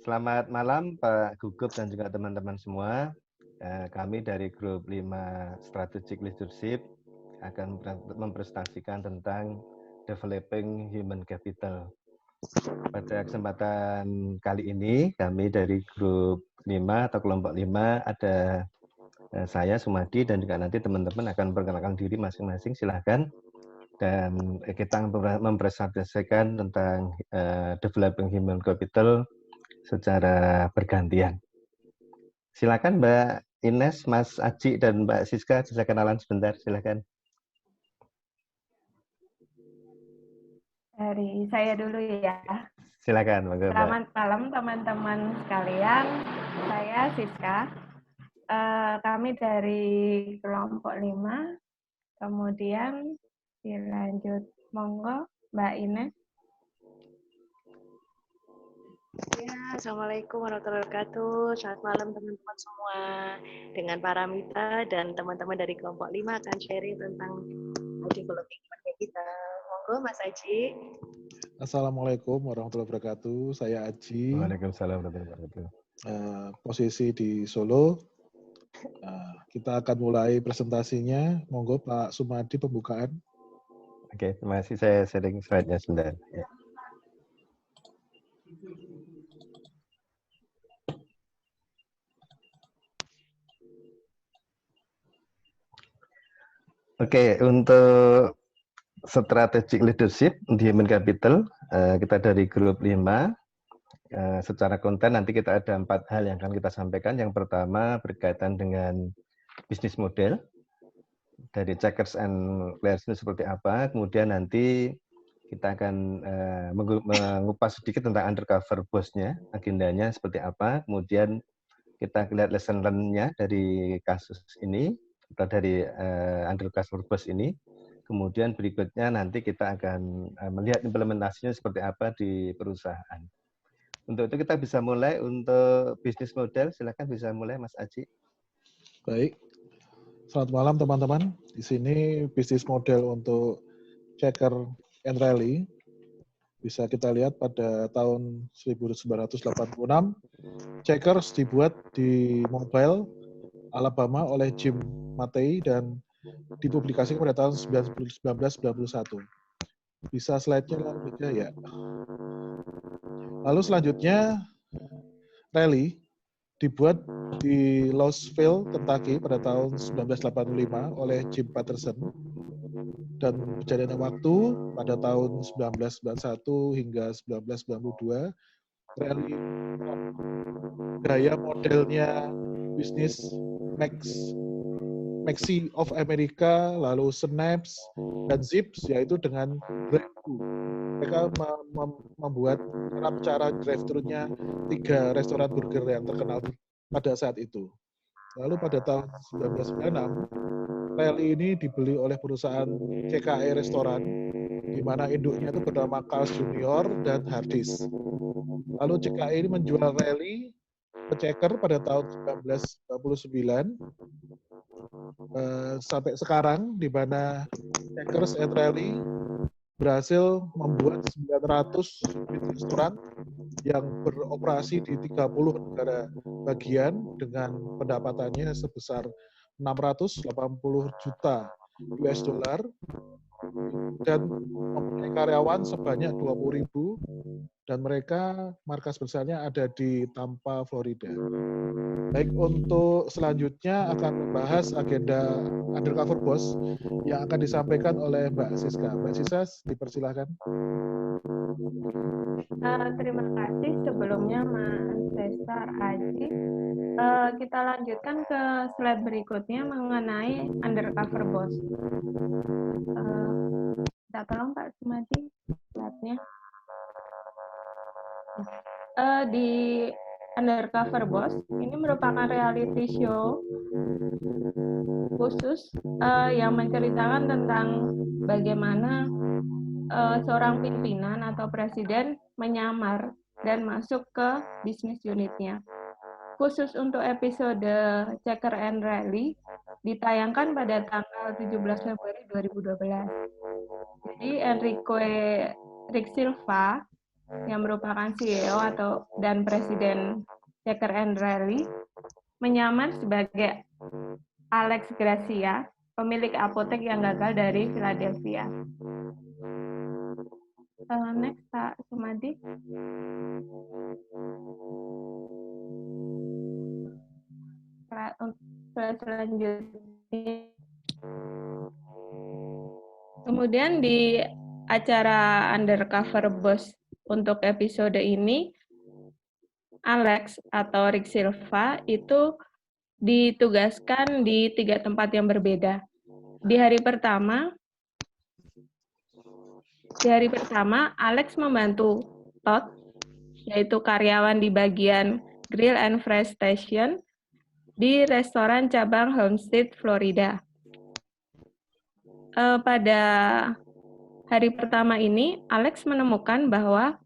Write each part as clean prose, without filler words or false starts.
Selamat malam Pak Gugup dan juga teman-teman semua. Kami dari grup 5 Strategic Leadership akan mempresentasikan tentang Developing Human Capital. Pada kesempatan kali ini, kami dari grup 5 atau kelompok 5 ada saya, Sumadi, dan juga nanti teman-teman akan memperkenalkan diri masing-masing. Silahkan. Dan kita mempresentasikan tentang Developing Human Capital secara bergantian. Silakan Mbak Ines, Mas Aji, dan Mbak Siska, bisa kenalan sebentar, silakan. Dari saya dulu ya. Silakan, Mbak. Selamat malam teman-teman sekalian. Saya Siska. Kami dari kelompok 5. Kemudian dilanjut, monggo Mbak Ines. Ya, Assalamualaikum warahmatullahi wabarakatuh. Selamat malam teman-teman semua. Dengan para mitra dan teman-teman dari kelompok 5 akan sharing tentang developing human capital. Monggo Mas Aji. Assalamualaikum warahmatullahi wabarakatuh. Saya Aji. Waalaikumsalam warahmatullahi wabarakatuh. Posisi di Solo. Kita akan mulai presentasinya. Monggo Pak Sumadi pembukaan. Oke, terima kasih. Saya sharing slide-nya sebentar. Ya. Oke, untuk strategic leadership di human capital, kita dari grup 5. Secara konten nanti kita ada 4 hal yang akan kita sampaikan. Yang pertama berkaitan dengan bisnis model. Dari checkers and clears itu seperti apa. Kemudian nanti kita akan mengupas sedikit tentang undercover boss-nya, agendanya seperti apa. Kemudian kita lihat lesson learn-nya dari kasus ini, atau dari undercover boss ini. Kemudian berikutnya nanti kita akan melihat implementasinya seperti apa di perusahaan. Untuk itu kita bisa mulai untuk bisnis model. Silakan bisa mulai Mas Aji. Baik. Selamat malam teman-teman. Di sini bisnis model untuk Checker and Rally. Bisa kita lihat pada tahun 1986, Checkers dibuat di Mobile, Alabama oleh Jim Matei dan dipublikasikan pada tahun 1991. Bisa slide-nya lanjutnya ya. Lalu selanjutnya, Rally dibuat di Louisville, Kentucky pada tahun 1985 oleh Jim Patterson. Dan berjalannya waktu pada tahun 1991 hingga 1992, Rally gaya modelnya bisnis Maxi of America, lalu Snaps, dan Zips, yaitu dengan drive-thru. Mereka membuat cara drive-thru-nya 3 restoran burger yang terkenal pada saat itu. Lalu pada tahun 1996, Rally ini dibeli oleh perusahaan CKE Restoran, di mana induknya itu bernama Carl's Junior dan Hardee's. Lalu CKE ini menjual Rally ke Checker pada tahun 1999 sampai sekarang, di mana Checkers and Rally berhasil membuat 900 restoran yang beroperasi di 30 negara bagian dengan pendapatannya sebesar 680 juta US dollar dan mempunyai karyawan sebanyak 20.000 dan mereka markas besarnya ada di Tampa, Florida. Baik, untuk selanjutnya akan membahas agenda Undercover Boss yang akan disampaikan oleh Mbak Siska. Mbak Siska, dipersilahkan. Terima kasih sebelumnya Mas Cesar Aji. Kita lanjutkan ke slide berikutnya mengenai Undercover Boss. Kita tolong Pak Sumadi slide-nya. Di Undercover Boss ini merupakan reality show khusus yang menceritakan tentang bagaimana seorang pimpinan atau presiden menyamar dan masuk ke bisnis unitnya. Khusus untuk episode Checker and Rally ditayangkan pada tanggal 17 Februari 2012. Jadi Enrique Rick Silva yang merupakan CEO dan Presiden Checker and Rally, menyamar sebagai Alex Gracia, pemilik apotek yang gagal dari Philadelphia. Next, Pak Sumadi. Selanjutnya. Kemudian di acara Undercover Boss untuk episode ini, Alex atau Rick Silva itu ditugaskan di 3 tempat yang berbeda. Di hari pertama, Alex membantu Todd, yaitu karyawan di bagian Grill and Fresh Station, di restoran cabang Homestead, Florida. Pada hari pertama ini, Alex menemukan bahwa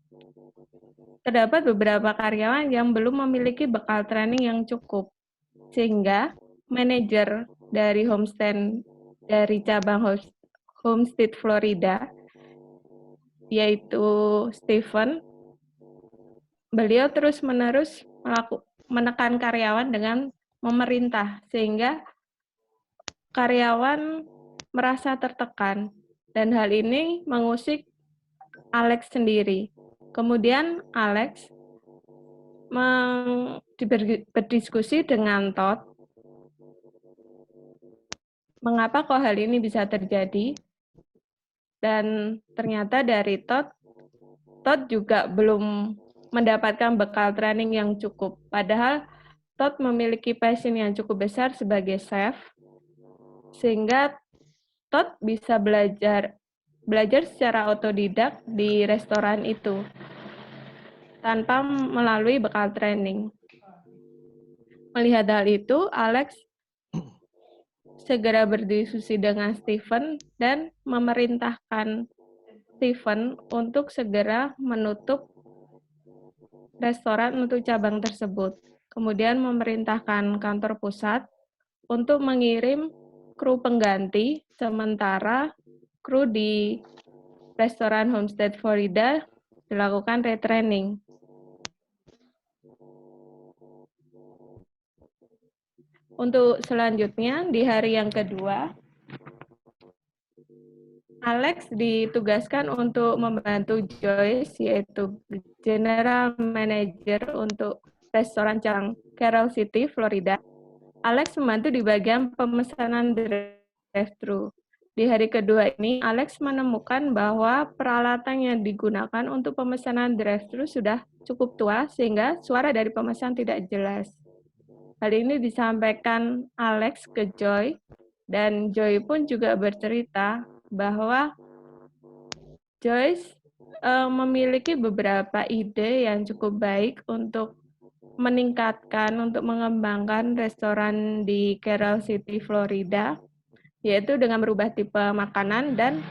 terdapat beberapa karyawan yang belum memiliki bekal training yang cukup, sehingga manajer dari cabang Homestead, Florida, yaitu Stephen, beliau terus-menerus menekan karyawan dengan memerintah, sehingga karyawan merasa tertekan, dan hal ini mengusik Alex sendiri. Kemudian Alex berdiskusi dengan Todd, mengapa kok hal ini bisa terjadi, dan ternyata dari Todd juga belum mendapatkan bekal training yang cukup, padahal Todd memiliki passion yang cukup besar sebagai chef, sehingga Todd bisa belajar secara otodidak di restoran itu tanpa melalui bekal training. Melihat hal itu, Alex segera berdiskusi dengan Stephen dan memerintahkan Stephen untuk segera menutup restoran untuk cabang tersebut. Kemudian memerintahkan kantor pusat untuk mengirim kru pengganti, sementara kru di restoran Homestead, Florida dilakukan retraining. Untuk selanjutnya, di hari yang kedua, Alex ditugaskan untuk membantu Joyce, yaitu General Manager untuk restoran cabang Carol City, Florida. Alex membantu di bagian pemesanan drive-thru. Di hari kedua ini, Alex menemukan bahwa peralatan yang digunakan untuk pemesanan drive-thru sudah cukup tua, sehingga suara dari pemesan tidak jelas. Hal ini disampaikan Alex ke Joy, dan Joy pun juga bercerita bahwa Joyce memiliki beberapa ide yang cukup baik untuk untuk mengembangkan restoran di Carol City, Florida, yaitu dengan merubah tipe makanan dan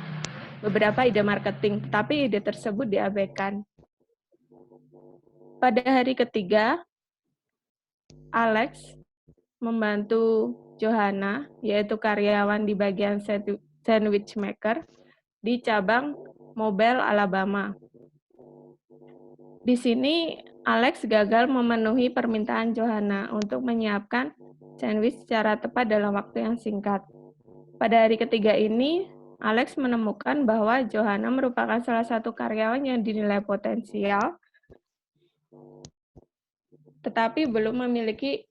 beberapa ide marketing, tapi ide tersebut diabaikan. Pada hari ketiga, Alex membantu Johanna, yaitu karyawan di bagian sandwich maker, di cabang Mobile, Alabama. Di sini, Alex gagal memenuhi permintaan Johanna untuk menyiapkan sandwich secara tepat dalam waktu yang singkat. Pada hari ketiga ini, Alex menemukan bahwa Johanna merupakan salah satu karyawan yang dinilai potensial, tetapi belum memiliki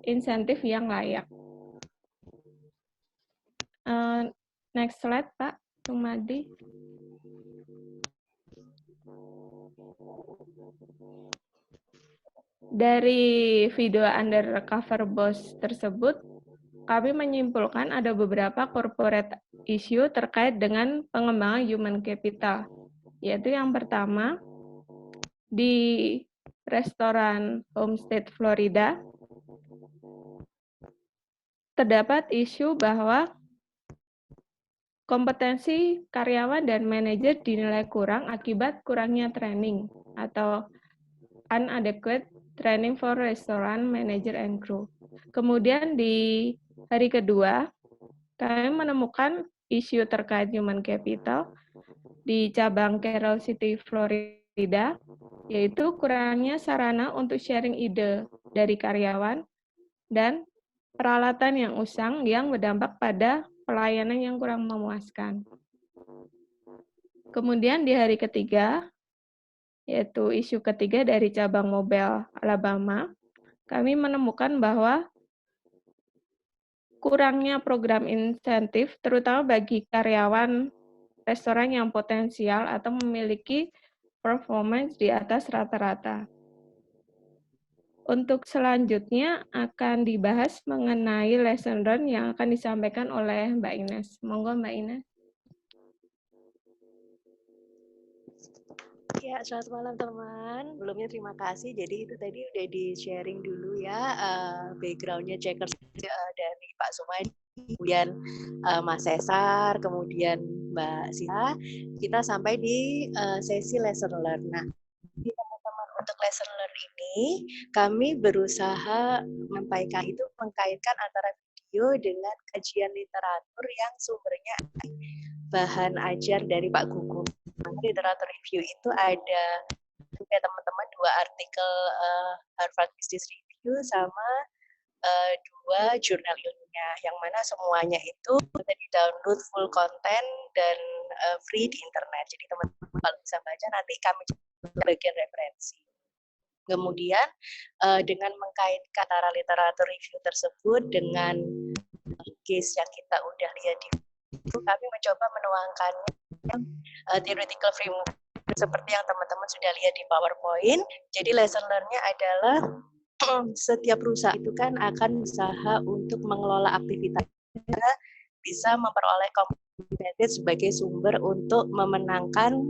insentif yang layak. Next slide, Pak Sumadi. Dari video Undercover Boss tersebut, kami menyimpulkan ada beberapa corporate issue terkait dengan pengembangan human capital, yaitu yang pertama, di restoran Homestead, Florida, terdapat isu bahwa kompetensi karyawan dan manajer dinilai kurang akibat kurangnya training atau inadequate training for restaurant manager and crew. Kemudian di hari kedua, kami menemukan isu terkait human capital di cabang Carol City, Florida, berbeda, yaitu kurangnya sarana untuk sharing ide dari karyawan dan peralatan yang usang yang berdampak pada pelayanan yang kurang memuaskan. Kemudian di hari ketiga, yaitu isu ketiga dari cabang Mobile Alabama, kami menemukan bahwa kurangnya program insentif, terutama bagi karyawan restoran yang potensial atau memiliki performance di atas rata-rata. Untuk selanjutnya akan dibahas mengenai lesson learned yang akan disampaikan oleh Mbak Ines. Monggo Mbak Ines. Ya, selamat malam teman. Sebelumnya terima kasih. Jadi itu tadi udah di-sharing dulu ya background-nya Checkers dari Pak Sumadi, kemudian Mas Cesar, kemudian Mbak Sita. Kita sampai di sesi lesson learn. Nah, teman-teman untuk lesson learn ini kami berusaha mengkaitkan antara video dengan kajian literatur yang sumbernya bahan ajar dari Pak Gugu. Literatur review itu ada ya teman-teman 2 artikel Harvard Business Review sama 2 jurnal ilmiah yang mana semuanya itu bisa di-download full content dan free di internet. Jadi teman-teman kalau bisa baca nanti kami bagian referensi. Kemudian dengan mengkaitkan antara literatur review tersebut dengan case yang kita udah lihat di itu, kami mencoba menuangkannya theoretical framework seperti yang teman-teman sudah lihat di PowerPoint. Jadi lesson learn-nya adalah setiap perusahaan itu kan akan berusaha untuk mengelola aktivitasnya, bisa memperoleh competitive sebagai sumber untuk memenangkan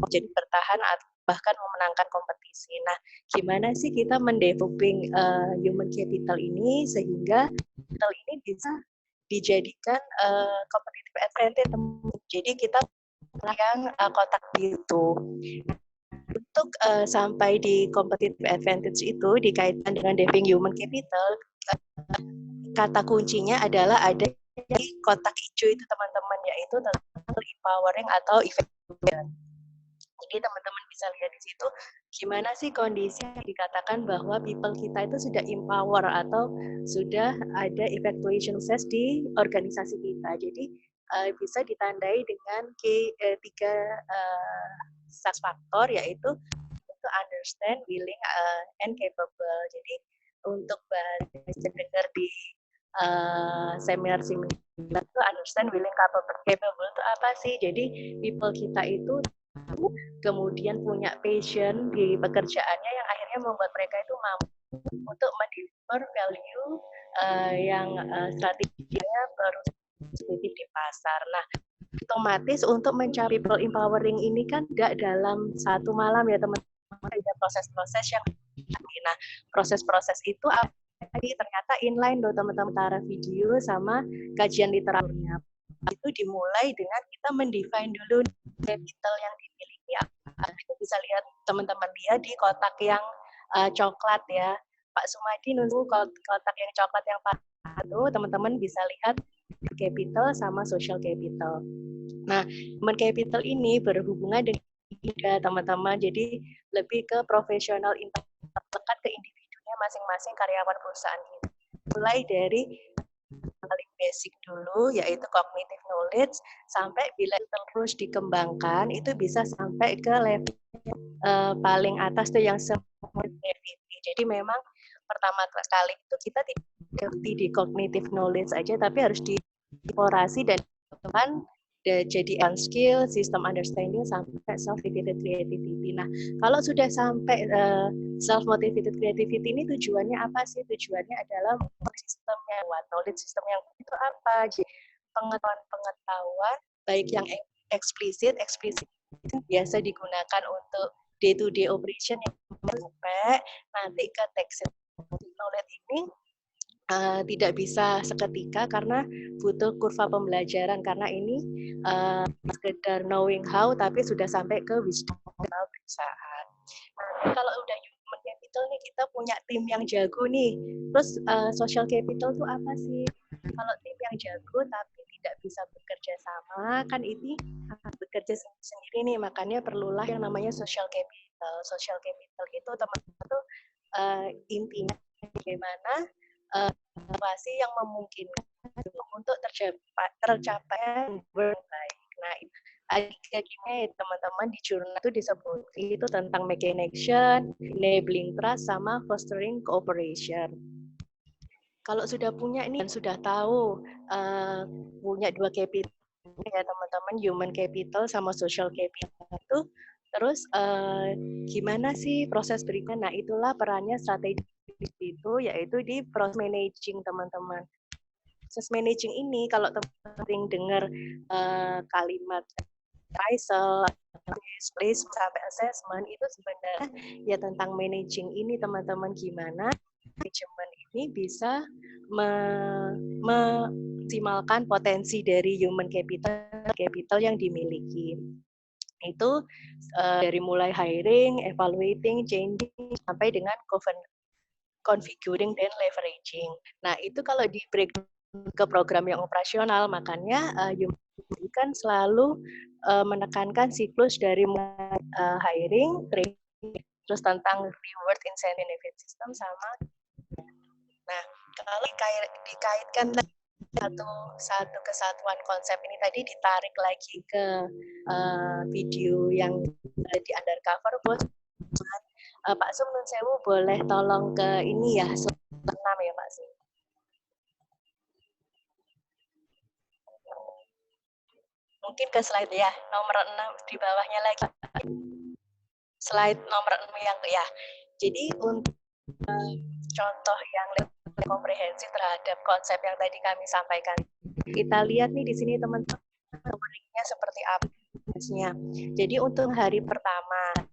jadi bertahan atau bahkan memenangkan kompetisi. Nah, gimana sih kita mendeveloping human capital ini sehingga capital ini bisa dijadikan competitive advantage. Jadi kita yang kotak itu. Untuk sampai di competitive advantage itu dikaitkan dengan developing human capital, kata kuncinya adalah ada di kotak hijau itu teman-teman, yaitu tentang empowering atau effective. Jadi teman-teman bisa lihat di situ gimana sih kondisi yang dikatakan bahwa people kita itu sudah empower atau sudah ada evaluation process di organisasi kita. Jadi bisa ditandai dengan tiga success factor, yaitu to understand, willing, and capable. Jadi untuk dengar di seminar itu understand, willing, capable itu apa sih? Jadi people kita itu kemudian punya passion di pekerjaannya yang akhirnya membuat mereka itu mampu untuk mendeliver value yang strateginya positif di pasar. Nah, otomatis untuk mencapai people empowering ini kan tidak dalam satu malam ya teman-teman, ada proses-proses yang nah proses-proses itu ternyata inline loh teman-teman, antara video sama kajian literaturnya. Itu dimulai dengan kita mendefine dulu capital yang dimiliki. Kita bisa lihat teman-teman lihat di kotak yang coklat ya, Pak Sumadi nunggu kotak yang coklat yang itu teman-teman bisa lihat capital sama social capital. Nah, human capital ini berhubungan dengan teman-teman, jadi lebih ke profesional, dekat ke individunya masing-masing karyawan perusahaan ini. Mulai dari paling basic dulu, yaitu cognitive knowledge, sampai bila terus dikembangkan, itu bisa sampai ke level paling atas tuh yang gravity. Jadi memang pertama kali itu kita tidak di cognitive knowledge aja, tapi harus dieksplorasi dan kan jadi skill, system understanding, sampai self-motivated creativity. Nah, kalau sudah sampai self-motivated creativity ini tujuannya apa sih? Tujuannya adalah sistemnya, knowledge system yang itu apa? Jadi pengetahuan baik yang eksplisit biasa digunakan untuk day-to-day operation yang sampai nanti ke text knowledge ini tidak bisa seketika karena butuh kurva pembelajaran, karena ini sekedar knowing how tapi sudah sampai ke wisdom perusahaan. Nah, kalau udah human capital nih, kita punya tim yang jago nih, terus social capital itu apa sih? Kalau tim yang jago tapi tidak bisa bekerja bekerja sama, kan ini bekerja sendiri nih, makanya perlulah yang namanya social capital. Social capital itu teman-teman tuh intinya bagaimana situasi yang memungkinkan untuk tercapai baik. Nah, akhirnya ya teman-teman di jurnal itu disebut itu tentang making action, enabling trust, sama fostering cooperation. Kalau sudah punya ini dan sudah tahu punya dua capital ya teman-teman, human capital sama social capital itu, terus gimana sih proses berikutnya? Nah, itulah perannya strategi itu, yaitu di proses managing teman-teman. Proses managing ini kalau teman-teman sering dengar kalimat appraisal, placement sampai assessment, itu sebenarnya ya tentang managing ini teman-teman, gimana manajemen ini bisa memaksimalkan potensi dari human capital yang dimiliki. Itu dari mulai hiring, evaluating, changing, sampai dengan configuring dan leveraging. Nah, itu kalau di breakdown ke program yang operasional, makanya human kan selalu menekankan siklus dari mulai hiring, training, terus tentang reward, incentive, benefit system, sama. Nah, kalau dikaitkan satu kesatuan konsep ini tadi, ditarik lagi ke video yang di undercover, bos. Pak Sum, nun sewu, boleh tolong ke ini ya, slide 6 ya Pak Sum. Mungkin ke slide ya, nomor 6 di bawahnya lagi. Slide nomor 6 yang ya. Jadi untuk contoh yang lebih komprehensif terhadap konsep yang tadi kami sampaikan, kita lihat nih di sini teman-teman, nomornya seperti apa. Jadi untuk hari pertama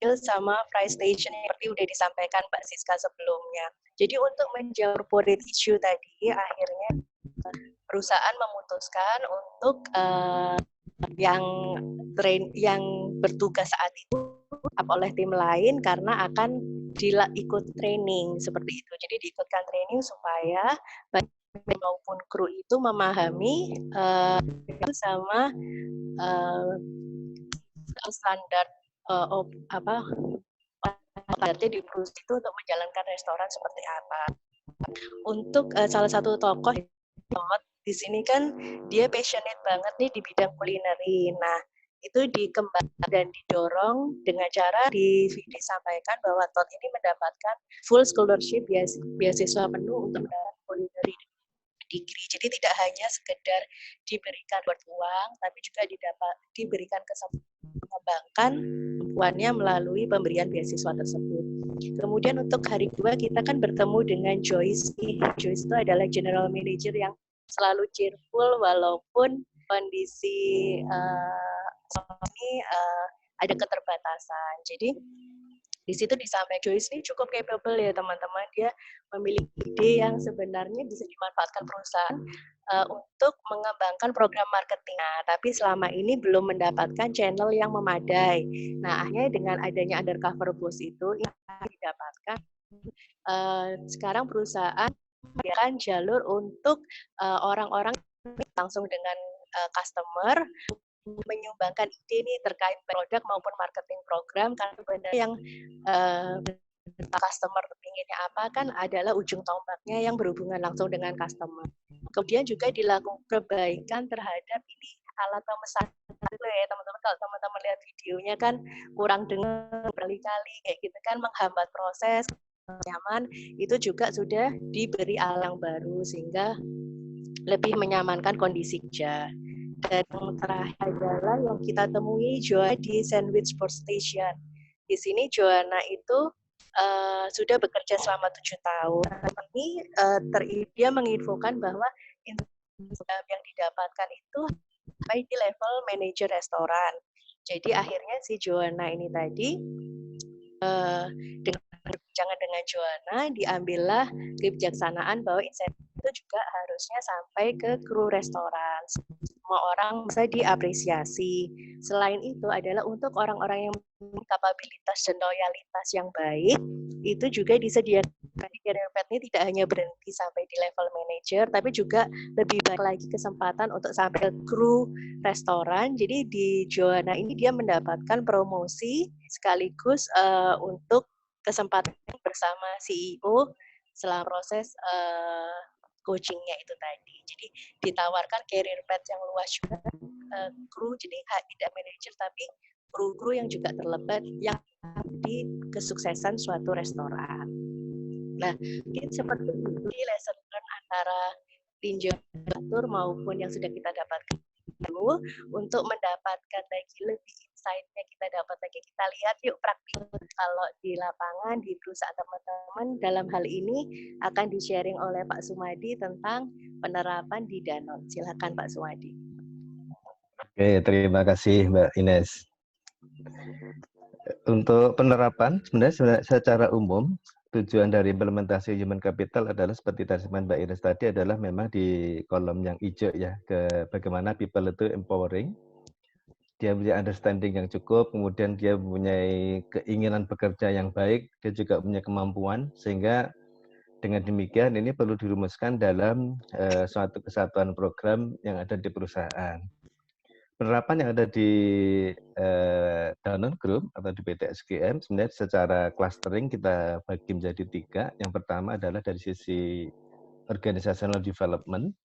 itu sama price station seperti udah disampaikan Mbak Siska sebelumnya. Jadi untuk menjawab corporate issue tadi, akhirnya perusahaan memutuskan untuk yang bertugas saat itu oleh tim lain karena akan ikut training seperti itu. Jadi diikutkan training supaya baik maupun kru itu memahami sama standar standarnya di perusahaan itu untuk menjalankan restoran seperti apa. Untuk salah satu tokoh di sini kan dia passionate banget nih di bidang kulineri. Nah, itu dikembangkan dan didorong dengan cara disampaikan bahwa Todd ini mendapatkan full scholarship beasiswa penuh untuk mendapatkan culinary degree. Jadi tidak hanya sekedar diberikan buat uang, tapi juga diberikan kesempatan mengembangkan kemampuannya melalui pemberian beasiswa tersebut. Kemudian untuk hari 2 kita kan bertemu dengan Joyce. Joyce itu adalah general manager yang selalu cheerful walaupun kondisi ini ada keterbatasan. Jadi di situ disampaikan Joyce ini cukup capable ya teman-teman. Dia memiliki ide yang sebenarnya bisa dimanfaatkan perusahaan untuk mengembangkan program marketing. Nah, tapi selama ini belum mendapatkan channel yang memadai. Nah, akhirnya dengan adanya undercover boss itu didapatkan. Sekarang perusahaan memberikan jalur untuk orang-orang langsung dengan customer menyumbangkan ide nih terkait produk maupun marketing program, karena sebenarnya yang customer inginnya apa kan adalah ujung tombaknya yang berhubungan langsung dengan customer. Kemudian juga dilakukan perbaikan terhadap ini alat pemesan ya teman-teman. Kalau teman-teman lihat videonya kan kurang dengar berkali-kali kayak gitu kan, menghambat proses nyaman, itu juga sudah diberi alat yang baru sehingga lebih menyamankan kondisi kerja. Dan yang terakhir adalah yang kita temui Joanna di Sandwich Workstation. Di sini Joanna itu sudah bekerja selama 7 tahun. Ini dia menginfokan bahwa yang didapatkan itu sampai di level manajer restoran. Jadi akhirnya si Joanna ini tadi dengan Joanna diambillah kebijaksanaan bahwa insentif itu juga harusnya sampai ke kru restoran. Semua orang bisa diapresiasi. Selain itu adalah untuk orang-orang yang memiliki kapabilitas dan loyalitas yang baik, itu juga disediakan Berarti career path ini tidak hanya berhenti sampai di level manager, tapi juga lebih banyak lagi kesempatan untuk sampai kru restoran. Jadi di Joanna ini dia mendapatkan promosi sekaligus untuk kesempatan bersama CEO selama proses coachingnya itu tadi. Jadi ditawarkan career path yang luas juga, kru jadi tidak manager tapi kru-kru yang juga terlibat yang di kesuksesan suatu restoran. Nah, mungkin seperti itu lesson learn antara tinjau atur maupun yang sudah kita dapatkan dulu untuk mendapatkan lagi lebih insight-nya kita dapat lagi, kita lihat yuk praktik kalau di lapangan di perusahaan teman-teman dalam hal ini akan di-sharing oleh Pak Sumadi tentang penerapan di Danone. Silakan Pak Sumadi. Oke, terima kasih Mbak Ines. Untuk penerapan, sebenarnya secara umum, tujuan dari implementasi human capital adalah seperti tadi Mbak Ines tadi adalah memang di kolom yang hijau ya, ke bagaimana people itu empowering, dia punya understanding yang cukup, kemudian dia mempunyai keinginan bekerja yang baik, dia juga punya kemampuan, sehingga dengan demikian ini perlu dirumuskan dalam suatu kesatuan program yang ada di perusahaan. Penerapan yang ada di Danone Group atau di PT SGM sebenarnya secara clustering kita bagi menjadi 3. Yang pertama adalah dari sisi organizational development,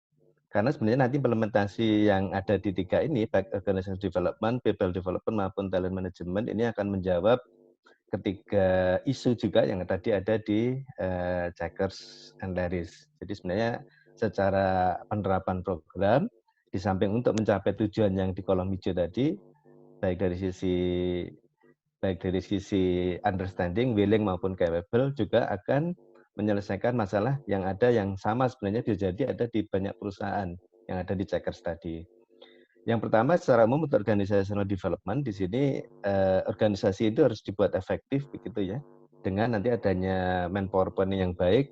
karena sebenarnya nanti implementasi yang ada di 3 ini, baik organizational development, people development maupun talent management, ini akan menjawab ketiga isu juga yang tadi ada di Checkers and Larry's. Jadi sebenarnya secara penerapan program, di samping untuk mencapai tujuan yang di kolom hijau tadi, baik dari sisi understanding, willing maupun capable, juga akan menyelesaikan masalah yang ada yang sama sebenarnya terjadi ada di banyak perusahaan yang ada di Checkers tadi. Yang pertama secara umum untuk organizational development di sini organisasi itu harus dibuat efektif begitu ya, dengan nanti adanya manpower planning yang baik,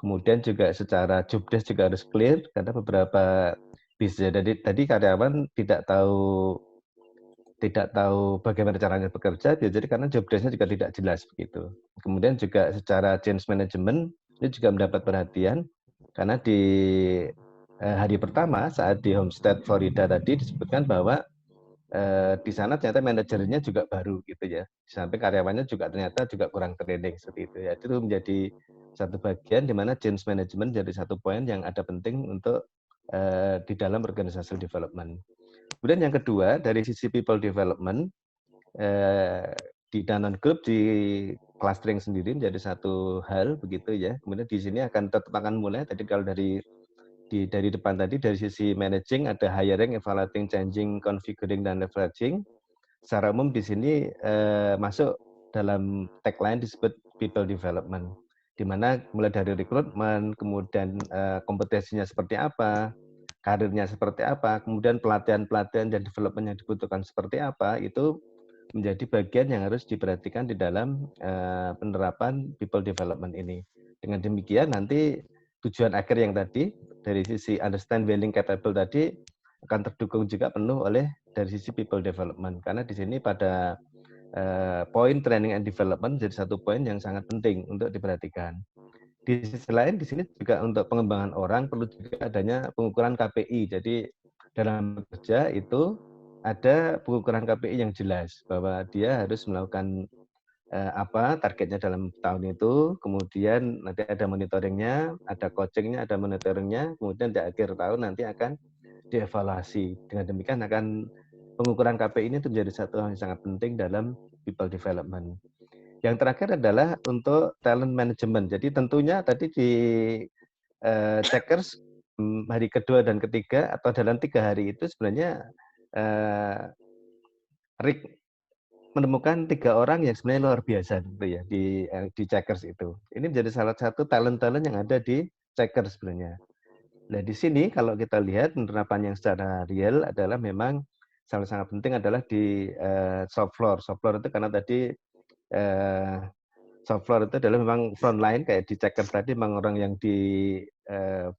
kemudian juga secara job desk juga harus clear karena beberapa bisa tadi karyawan tidak tahu bagaimana caranya bekerja, jadi karena job desk-nya juga tidak jelas begitu. Kemudian juga secara change management ini juga mendapat perhatian karena di hari pertama saat di Homestead Florida tadi disebutkan bahwa di sana ternyata manajernya juga baru gitu ya. Sampai karyawannya juga ternyata juga kurang training seperti itu ya. Itu menjadi satu bagian di mana change management jadi satu poin yang ada penting untuk di dalam organizational development. Kemudian yang kedua dari sisi people development di Danone Group di clustering sendiri menjadi satu hal begitu ya. Kemudian di sini tetap akan mulai tadi kalau dari depan tadi dari sisi managing ada hiring, evaluating, changing, configuring dan leveraging. Secara umum di sini masuk dalam tagline disebut people development, di mana mulai dari rekrutmen, kemudian kompetensinya seperti apa, karirnya seperti apa, kemudian pelatihan-pelatihan dan development yang dibutuhkan seperti apa, itu menjadi bagian yang harus diperhatikan di dalam penerapan people development ini. Dengan demikian nanti tujuan akhir yang tadi dari sisi understand, willing, capable tadi akan terdukung juga penuh oleh dari sisi people development, karena di sini pada poin training and development jadi satu poin yang sangat penting untuk diperhatikan. Di sisi lain di sini juga untuk pengembangan orang perlu juga adanya pengukuran KPI. Jadi dalam bekerja itu ada pengukuran KPI yang jelas bahwa dia harus melakukan apa targetnya dalam tahun itu, kemudian nanti ada monitoringnya, ada coachingnya, ada monitoringnya, kemudian di akhir tahun nanti akan dievaluasi. Dengan demikian akan pengukuran KPI ini menjadi satu hal yang sangat penting dalam people development. Yang terakhir adalah untuk talent management. Jadi tentunya tadi di Checkers hari kedua dan ketiga atau dalam 3 hari itu sebenarnya Rick menemukan 3 orang yang sebenarnya luar biasa gitu ya di Checkers itu. Ini menjadi salah satu talent-talent yang ada di Checkers sebenarnya. Nah di sini kalau kita lihat penerapan yang secara real adalah memang sangat penting adalah di shop floor. Shop floor itu karena tadi shop floor itu adalah memang frontline kayak di Checkers tadi memang orang yang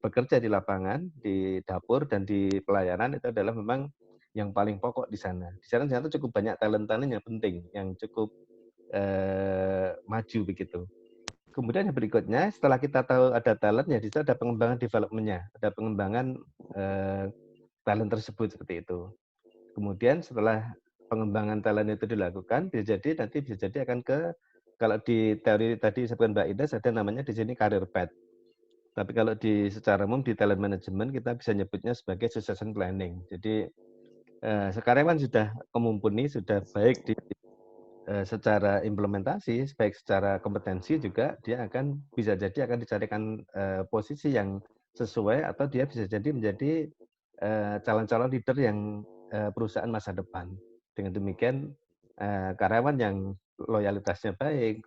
bekerja di lapangan, di dapur dan di pelayanan itu adalah memang yang paling pokok di sana. Di sana ternyata cukup banyak talent-talent yang penting, yang cukup maju begitu. Kemudian yang berikutnya, setelah kita tahu ada talent, ya di situ ada pengembangan development-nya, ada pengembangan talent tersebut seperti itu. Kemudian setelah pengembangan talent itu dilakukan, bisa jadi akan ke, kalau di teori tadi disebutkan Mbak Ines, ada namanya di sini career path. Tapi kalau secara umum di talent management kita bisa nyebutnya sebagai succession planning. Jadi sekarang kan sudah kemumpuni, sudah baik di secara implementasi, baik secara kompetensi juga dia akan bisa jadi akan dicarikan posisi yang sesuai, atau dia bisa jadi menjadi calon-calon leader yang perusahaan masa depan. Dengan demikian karyawan yang loyalitasnya baik,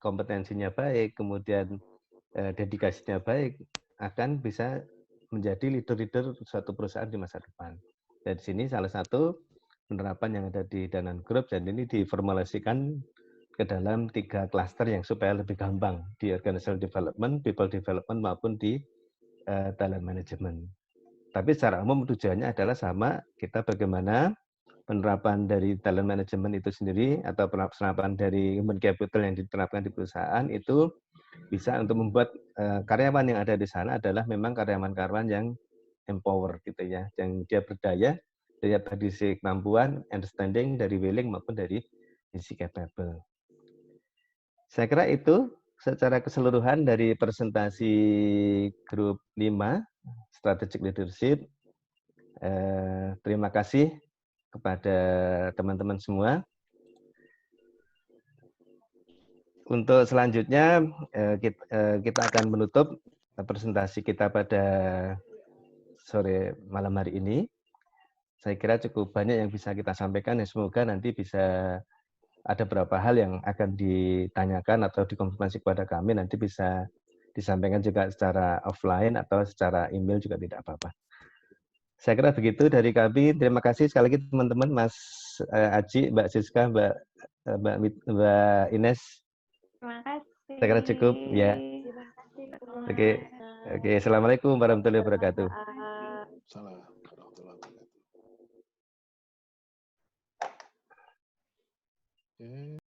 kompetensinya baik, kemudian dedikasinya baik, akan bisa menjadi leader-leader suatu perusahaan di masa depan. Dan di sini salah satu penerapan yang ada di Danan Group, dan ini diformulasikan ke dalam 3 klaster yang supaya lebih gampang di organizational development, people development, maupun di talent management. Tapi secara umum tujuannya adalah sama, kita bagaimana penerapan dari talent management itu sendiri atau penerapan dari human capital yang diterapkan di perusahaan itu bisa untuk membuat karyawan yang ada di sana adalah memang karyawan-karyawan yang empower gitu ya, yang dia berdaya dari sisi kemampuan, understanding, dari willing maupun dari sisi capable. Saya kira itu secara keseluruhan dari presentasi grup 5 strategic leadership. Terima kasih kepada teman-teman semua. Untuk selanjutnya kita akan menutup presentasi kita pada sore malam hari ini. Saya kira cukup banyak yang bisa kita sampaikan, ya semoga nanti bisa ada beberapa hal yang akan ditanyakan atau dikonfirmasi kepada kami, nanti bisa disampaikan juga secara offline atau secara email juga tidak apa-apa. Saya kira begitu dari kami. Terima kasih sekali lagi teman-teman, Mas Aji, Mbak Siska, Mbak Ines. Terima kasih. Saya kira cukup ya. Terima kasih. Oke. Assalamualaikum warahmatullahi wabarakatuh. Salam warahmatullahi wabarakatuh.